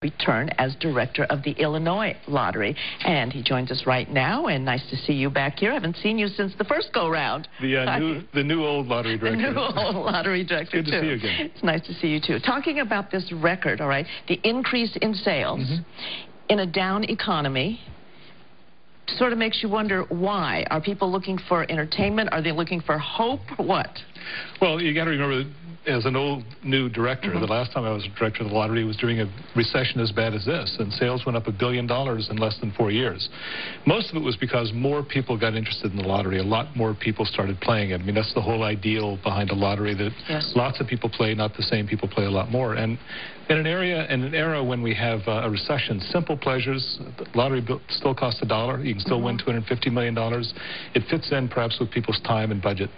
return as director of the Illinois Lottery. And he joins us right now, and nice to see you back here. I haven't seen you since the first go-round. The new old lottery director. The new old lottery director, Good to see you again. It's nice to see you, too. Talking about this record, all right, the increase in sales in a down economy sort of makes you wonder why. Are people looking for entertainment? Are they looking for hope? What? Well, you got to remember that as an old new director, the last time I was director of the lottery was during a recession as bad as this, and sales went up $1 billion in less than 4 years. Most of it was because more people got interested in the lottery. A lot more people started playing it. I mean, that's the whole ideal behind a lottery, that lots of people play, not the same people play a lot more. And in an era when we have a recession, simple pleasures, the lottery still costs $1. You can still win $250 million. It fits in perhaps with people's time and budget.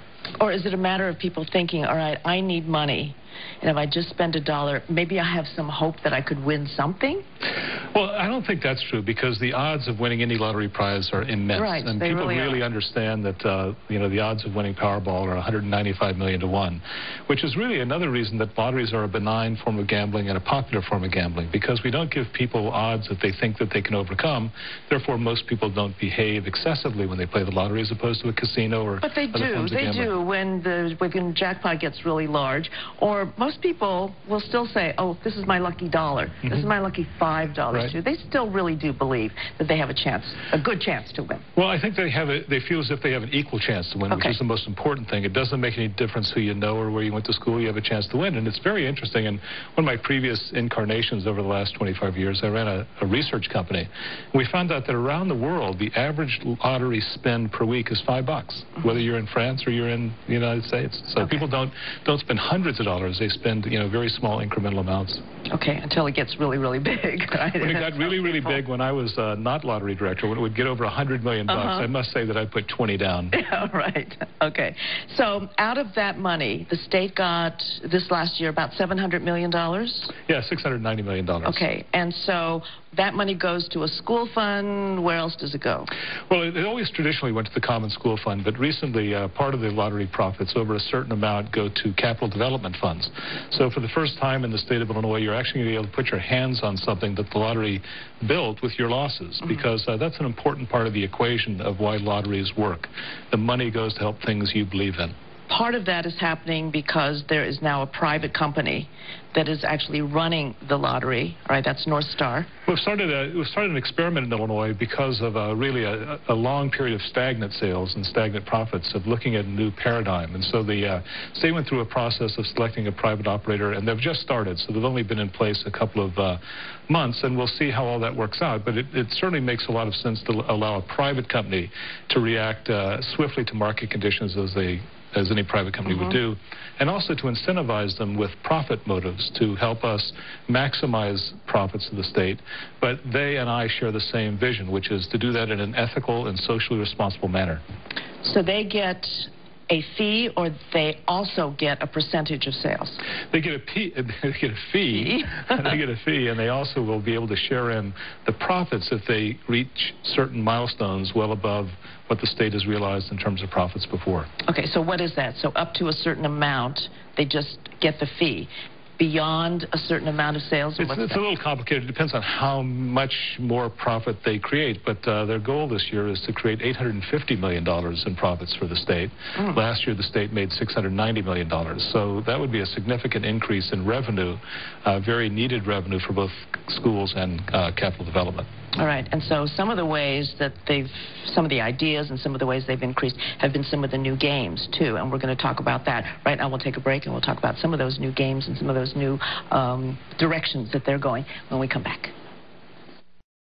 Or is it a matter of people thinking, all right, I need money, and if I just spend $1, maybe I have some hope that I could win something? Well, I don't think that's true, because the odds of winning any lottery prize are immense. Right, and they people really understand that, you know, the odds of winning Powerball are 195 million to 1, which is really another reason that lotteries are a benign form of gambling and a popular form of gambling, because we don't give people odds that they think that they can overcome. Therefore, most people don't behave excessively when they play the lottery, as opposed to a casino or But they do when the jackpot gets really large. Or most people will still say, oh, this is my lucky dollar. This is my lucky $5. Right. Too. They still really do believe that they have a chance, a good chance to win. Well, I think they feel as if they have an equal chance to win, which is the most important thing. It doesn't make any difference who you know or where you went to school. You have a chance to win. And it's very interesting. And one of my previous incarnations over the last 25 years, I ran a research company. We found out that around the world, the average lottery spend per week is $5, whether you're in France or you're in the United States. So people don't spend hundreds of dollars. They spend, you know, very small incremental amounts. Okay, until it gets really, really big. Right? When it got really, really big, when I was not lottery director, when it would get over $100 million, I must say that I put 20 down. Yeah, right. Okay. So out of that money, the state got this last year about $700 million? Yeah, $690 million. Okay. And so that money goes to a school fund. Where else does it go? Well, it always traditionally went to the Common School Fund, but recently part of the lottery profits, over a certain amount, go to capital development funds. So for the first time in the state of Illinois, you're actually going to be able to put your hands on something that the lottery built with your losses, because that's an important part of the equation of why lotteries work. The money goes to help things you believe in. Part of that is happening because there is now a private company that is actually running the lottery. All right, that's North Star. We've started an experiment in Illinois because of really a long period of stagnant sales and stagnant profits, of looking at a new paradigm. And so the state went through a process of selecting a private operator, and they've just started, so they've only been in place a couple of months, and we'll see how all that works out. But it certainly makes a lot of sense to allow a private company to react swiftly to market conditions as any private company would do, and also to incentivize them with profit motives to help us maximize profits to the state. But they and I share the same vision, which is to do that in an ethical and socially responsible manner. So they get a fee, or they also get a percentage of sales? They get a fee. They get a fee, and they also will be able to share in the profits if they reach certain milestones well above what the state has realized in terms of profits before. Okay, so what is that? So up to a certain amount, they just get the fee. Beyond a certain amount of sales? It's a little complicated. It depends on how much more profit they create. But their goal this year is to create $850 million in profits for the state. Last year, the state made $690 million. So that would be a significant increase in revenue, very needed revenue for both schools and capital development. All right, and so some of the ways that some of the ideas and some of the ways they've increased have been some of the new games, too, and we're going to talk about that. Right now we'll take a break and we'll talk about some of those new games and some of those new directions that they're going when we come back.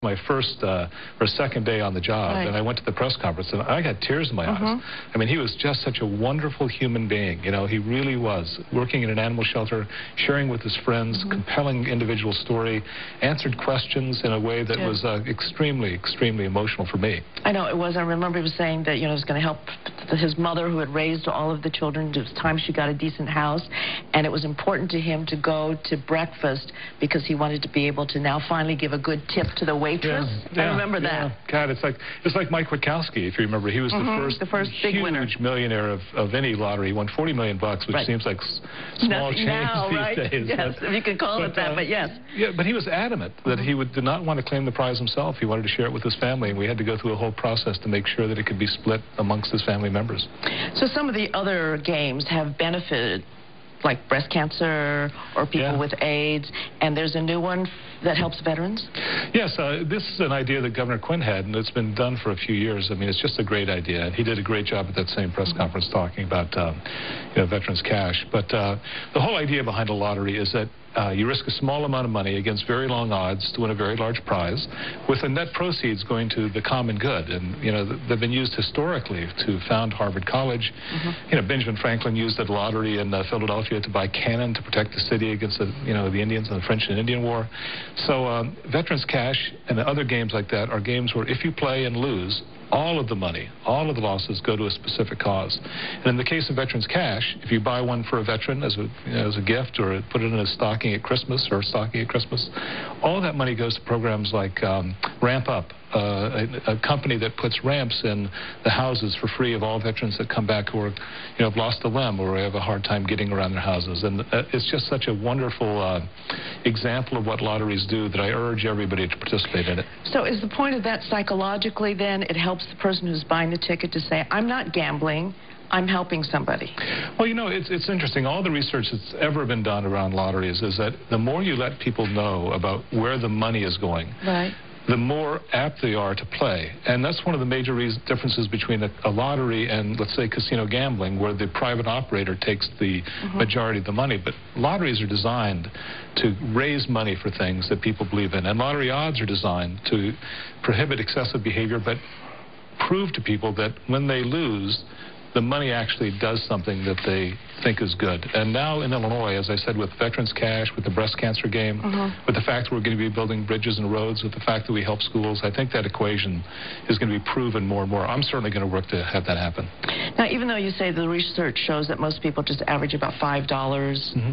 My first or second day on the job, and I went to the press conference, and I got tears in my eyes. I mean, he was just such a wonderful human being. You know, he really was. Working in an animal shelter, sharing with his friends, compelling individual story, answered questions in a way that was extremely, extremely emotional for me. I know it was. I remember he was saying that, you know, it was going to help his mother, who had raised all of the children. It was time she got a decent house, and it was important to him to go to breakfast because he wanted to be able to now finally give a good tip to the waiter waitress. I remember that. God, it's like Mike Wachowski, if you remember. He was the first big huge winner. Millionaire of any lottery. He won $40 million, which seems like small change now, these right? days. Yes, if you can call it that, but yes. Yeah, but he was adamant that he did not want to claim the prize himself. He wanted to share it with his family, and we had to go through a whole process to make sure that it could be split amongst his family members. So some of the other games have benefited, like breast cancer or people with AIDS, and there's a new one that helps veterans? Yes, this is an idea that Governor Quinn had, and it's been done for a few years. I mean, it's just a great idea, and he did a great job at that same press conference talking about veterans cash. But the whole idea behind a lottery is that you risk a small amount of money against very long odds to win a very large prize, with the net proceeds going to the common good. And they've been used historically to found Harvard College. Benjamin Franklin used the lottery in Philadelphia to buy cannon to protect the city against the Indians in the French and Indian War. So veterans cash and other games like that are games where if you play and lose, all of the money, all of the losses go to a specific cause. And in the case of veterans cash, if you buy one for a veteran as a gift, or put it in a stocking at Christmas all of that money goes to programs like Ramp Up, a company that puts ramps in the houses for free of all veterans that come back who have lost a limb or have a hard time getting around their houses. And it's just such a wonderful example of what lotteries do that I urge everybody to participate in it. So is the point of that psychologically then it helps the person who's buying the ticket to say, I'm not gambling, I'm helping somebody? Well, it's interesting. All the research that's ever been done around lotteries is that the more you let people know about where the money is going, the more apt they are to play. And that's one of the major differences between a lottery and, let's say, casino gambling, where the private operator takes the majority of the money. But lotteries are designed to raise money for things that people believe in. And lottery odds are designed to prohibit excessive behavior, but prove to people that when they lose, the money actually does something that they think is good. And now in Illinois, as I said, with veterans cash, with the breast cancer game, with the fact that we're going to be building bridges and roads, with the fact that we help schools, I think that equation is going to be proven more and more. I'm certainly going to work to have that happen. Now, even though you say the research shows that most people just average about $5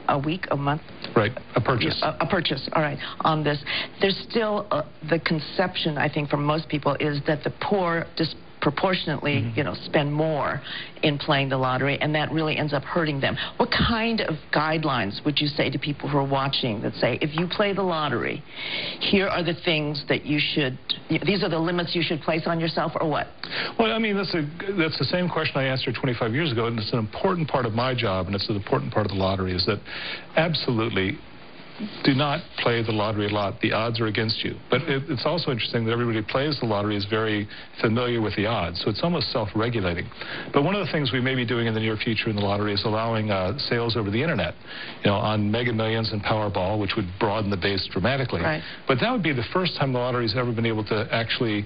a week, a month? Right, a purchase. A purchase, all right, on this. There's still the conception, I think, for most people is that the poor disproportionately, spend more in playing the lottery, and that really ends up hurting them. What kind of guidelines would you say to people who are watching that say, if you play the lottery, here are the things that you should, these are the limits you should place on yourself, or what? Well, I mean, that's the same question I answered 25 years ago, and it's an important part of my job, and it's an important part of the lottery, is that absolutely do not play the lottery a lot. The odds are against you. But it's also interesting that everybody who plays the lottery is very familiar with the odds, so it's almost self-regulating. But one of the things we may be doing in the near future in the lottery is allowing sales over the internet, on Mega Millions and Powerball, which would broaden the base dramatically. Right. But that would be the first time the lottery's ever been able to actually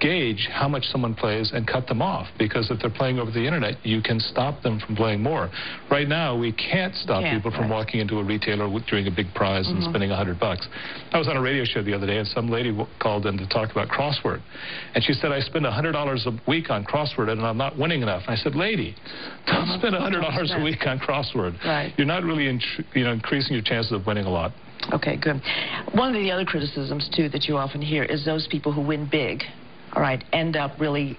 gauge how much someone plays and cut them off, because if they're playing over the internet, you can stop them from playing more. Right now, we can't stop people from walking into a retailer during a big prize and spending $100. I was on a radio show the other day, and some lady called in to talk about crossword, and she said, I spend $100 a week on crossword and I'm not winning enough. And I said, lady, don't spend $100 a week on crossword. Right. You're not really increasing your chances of winning a lot. Okay, good. One of the other criticisms, too, that you often hear is those people who win big, all right, end up really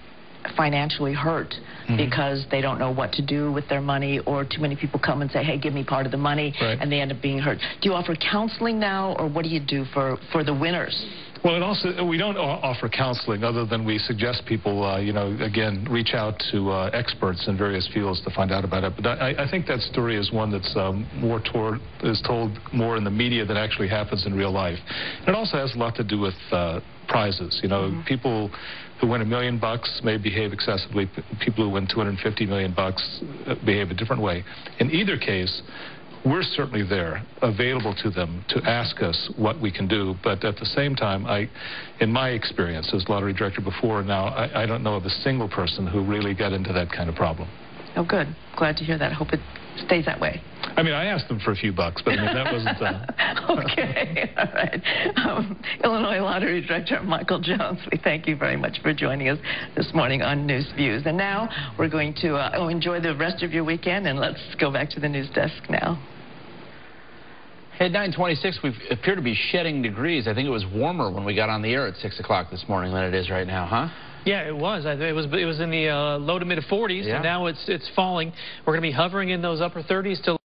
financially hurt because they don't know what to do with their money, or too many people come and say, hey, give me part of the money, and they end up being hurt. Do you offer counseling now, or what do you do for the winners? Well, we don't offer counseling other than we suggest people, again, reach out to experts in various fields to find out about it. But I think that story is one that's is told more in the media than actually happens in real life. And it also has a lot to do with prizes. People who win $1 million may behave excessively. People who win $250 million behave a different way. In either case, we're certainly there, available to them to ask us what we can do. But at the same time, in my experience as lottery director before and now, I don't know of a single person who really got into that kind of problem. Oh, good. Glad to hear that. I hope it stays that way. I mean, I asked them for a few bucks, but I mean, that wasn't... Okay, all right. Illinois Lottery Director Michael Jones, we thank you very much for joining us this morning on Newsviews. And now we're going to enjoy the rest of your weekend, and let's go back to the news desk now. At 9:26, we appear to be shedding degrees. I think it was warmer when we got on the air at 6 o'clock this morning than it is right now, huh? Yeah, it was. It was in the low to mid 40s, and now it's falling. We're going to be hovering in those upper 30s to